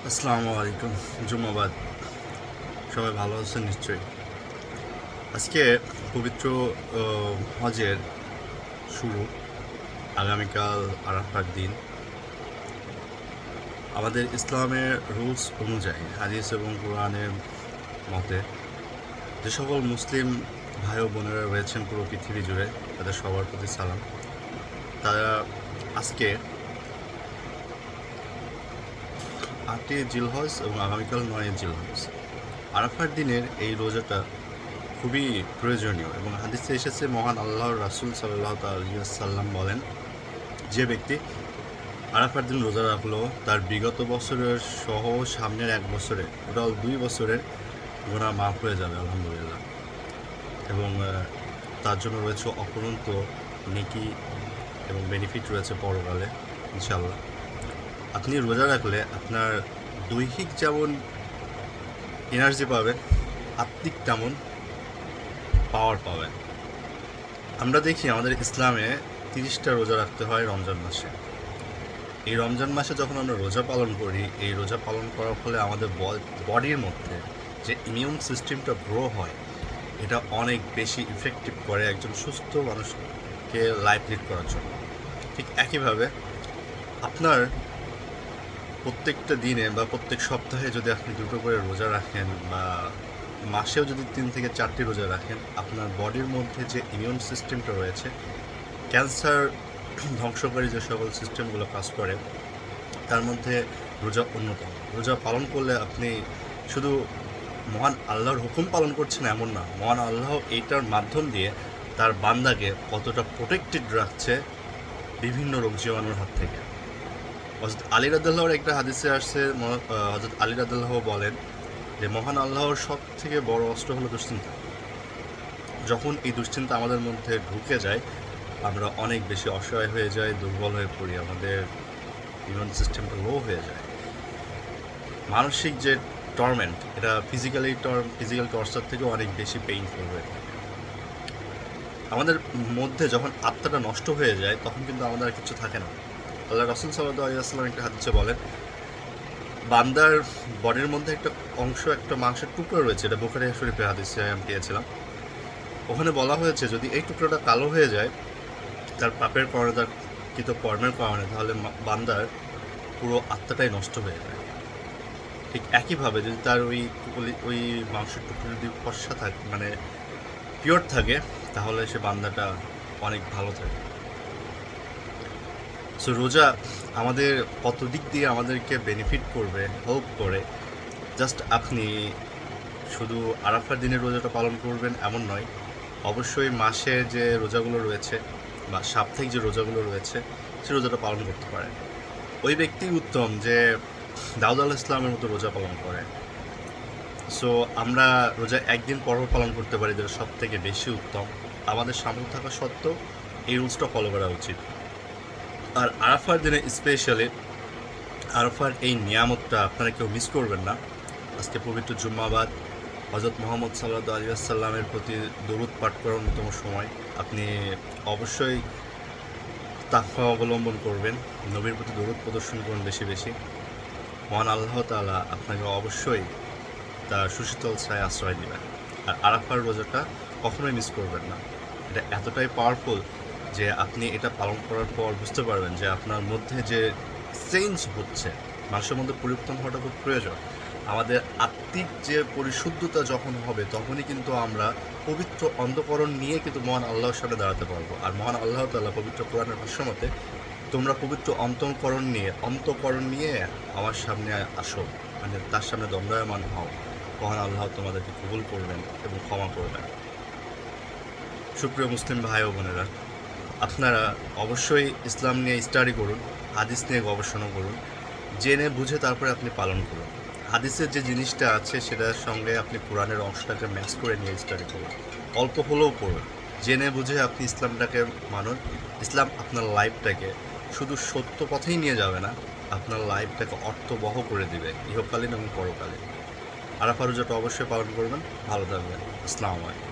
আসসালামু আলাইকুম। জুম্মাবাদ। সবাই ভালো আছেন নিশ্চয়ই। আজকে পবিত্র হজের শুরু। আগামীকাল আরাফার দিন। আমাদের ইসলামের রুলস অনুযায়ী হাদিস এবং কোরআনের মতে যে সকল মুসলিম ভাই ও বোনেরা রয়েছেন পুরো পৃথিবী জুড়ে, তাদের সবার প্রতি সালাম। তারা আজকে ৮ই জিলহজ এবং আগামীকাল ৯ই জিলহজ আরাফার দিনের এই রোজাটা খুবই প্রয়োজনীয় এবং হাদিসে এসেছে মহান আল্লাহর রাসূল সাল্লাল্লাহু আলাইহি ওয়াসাল্লাম বলেন, যে ব্যক্তি আরাফার দিন রোজা রাখলো তার বিগত বছরের সহ সামনের এক বছরে টোটাল ২ বছরের গুনাহ মাফ হয়ে যাবে আলহামদুলিল্লাহ। এবং তার জন্য রয়েছে অপরন্ত নেকি এবং বেনিফিট রয়েছে পরকালে ইনশাআল্লাহ। আপনি রোজা রাখলে আপনার দৈহিক যেমন এনার্জি পাবেন, আত্মিক তেমন পাওয়ার পাবেন। আমরা দেখি আমাদের ইসলামে ৩০টা রোজা রাখতে হয় রমজান মাসে। এই রমজান মাসে যখন আমরা রোজা পালন করি, এই রোজা পালন করার ফলে আমাদের বডির মধ্যে যে ইমিউন সিস্টেমটা গ্রো হয়, এটা অনেক বেশি ইফেক্টিভ করে একজন সুস্থ মানুষকে লাইফ লিড করার জন্য। ঠিক একইভাবে আপনার প্রত্যেকটা দিনে বা প্রত্যেক সপ্তাহে যদি আপনি ২টো করে রোজা রাখেন বা মাসেও যদি ৩ থেকে ৪টি রোজা রাখেন, আপনার বডির মধ্যে যে ইমিউন সিস্টেমটা রয়েছে, ক্যান্সার ধ্বংসকারী যে সকল সিস্টেমগুলো কাজ করে, তার মধ্যে রোজা অন্যতম। রোজা পালন করলে আপনি শুধু মহান আল্লাহর হুকুম পালন করছেন এমন না, মহান আল্লাহ এইটার মাধ্যম দিয়ে তার বান্দাকে কতটা প্রোটেক্টেড রাখছে বিভিন্ন রোগ জীবাণুর হাত থেকে। হযরত আলী রাদিয়াল্লাহুর একটা হাদিসে আসছে, হযরত আলী রাদিয়াল্লাহু বলেন যে মহান আল্লাহর সব থেকে বড় অস্ত্র হলো দুশ্চিন্তা। যখন এই দুশ্চিন্তা আমাদের মধ্যে ঢুকে যায়, আমরা অনেক বেশি অসহায় হয়ে যাই, দুর্বল হয়ে পড়ি, আমাদের ইমিউন সিস্টেমটা লো হয়ে যায়। মানসিক যে টর্মেন্ট, এটা ফিজিক্যাল টর্চার থেকেও অনেক বেশি পেইনফুল হয়ে থাকে। আমাদের মধ্যে যখন আত্মাটা নষ্ট হয়ে যায়, তখন কিন্তু আমাদের আর কিছু থাকে না। আল্লাহ রাসূল সাল্লাল্লাহু আলাইহি ওয়াসাল্লাম একটা হাদিসে বলেন, বান্দার বডির মধ্যে একটা অংশ, একটা মাংসের টুকরো রয়েছে, এটা বুখারী শরীফের হাদিসে আমি পেয়েছিলাম। ওখানে বলা হয়েছে যদি এই টুকরোটা কালো হয়ে যায় তার পাপের কারণে, তার কৃত কর্মের কারণে, তাহলে বান্দার পুরো আত্মাটাই নষ্ট হয়ে যায়। ঠিক একইভাবে যদি তার ওই মাংসের টুকরো যদি ফর্সা থাকে, মানে পিওর থাকে, তাহলে সে বান্দাটা অনেক ভালো থাকে। সো রোজা আমাদের কত দিক দিয়ে আমাদেরকে বেনিফিট করবে, হেল্প করে, জাস্ট আপনি শুধু আরাফার দিনের রোজাটা পালন করবেন এমন নয়, অবশ্যই মাসের যে রোজাগুলো রয়েছে বা সাপ্তাহিক যে রোজাগুলো রয়েছে সে রোজাটা পালন করতে পারে। ওই ব্যক্তি উত্তম যে দাউদ আলাইহিস সালামের মতো রোজা পালন করে। সো আমরা রোজা একদিন পর পালন করতে পারি, যেটা সব থেকে বেশি উত্তম। আমাদের সামর্থ্য থাকা সত্ত্বেও এই রুলসটা ফলো করা উচিত। আর আরাফার দিনে স্পেশালি আরাফার এই নিয়ামতটা আপনারা কেউ মিস করবেন না। আজকে পবিত্র জুম্মাবাদ, হযরত মুহাম্মদ সাল্লাল্লাহু আলাইহি ওয়াসাল্লামের প্রতি দরুদ পাঠ করার অন্যতম সময়। আপনি অবশ্যই তাকওয়া অবলম্বন করবেন, নবীর প্রতি দরুদ প্রদর্শন করুন বেশি বেশি। মহান আল্লাহ তাআলা আপনাকে অবশ্যই তার সুশীতল ছায়ায় আশ্রয় দিবেন। আর আরাফার রোজাটা কখনোই মিস করবেন না। এটা এতটাই পাওয়ারফুল যে আপনি এটা পালন করার পর বুঝতে পারবেন যে আপনার মধ্যে যে চেঞ্জ হচ্ছে, মানুষের মধ্যে পরিবর্তন হওয়াটা খুব প্রয়োজন। আমাদের আত্মিক যে পরিশুদ্ধতা যখন হবে, তখনই কিন্তু আমরা পবিত্র অন্তঃকরণ নিয়ে কিন্তু মহান আল্লাহর সামনে দাঁড়াতে পারবো। আর মহান আল্লাহ তাআলা পবিত্র কোরআনের ভাষ্য মতে, তোমরা পবিত্র অন্তঃকরণ নিয়ে আমার সামনে আসো, মানে তার সামনে দণ্ডায়মান হও। মহান আল্লাহ তোমাদেরকে কবুল করবেন এবং ক্ষমা করবেন। সুপ্রিয় মুসলিম ভাই ও বোনেরা, আপনারা অবশ্যই ইসলাম নিয়ে স্টাডি করুন, হাদিস নিয়ে গবেষণা করুন, জেনে বুঝে তারপরে আপনি পালন করুন। হাদিসের যে জিনিসটা আছে সেটার সঙ্গে আপনি কোরআনের অংশটাকে ম্যাচ করে নিয়ে স্টাডি করুন, অল্প হলেও পড়ুন। জেনে বুঝে আপনি ইসলামটাকে মানুন। ইসলাম আপনার লাইফটাকে শুধু সত্য পথেই নিয়ে যাবে না, আপনার লাইফটাকে অর্থবহ করে দিবে ইহকালীন এবং পরকালীন। আরাফা রোজাটা অবশ্যই পালন করবেন। ভালো থাকবেন। আসসালামু আলাইকুম।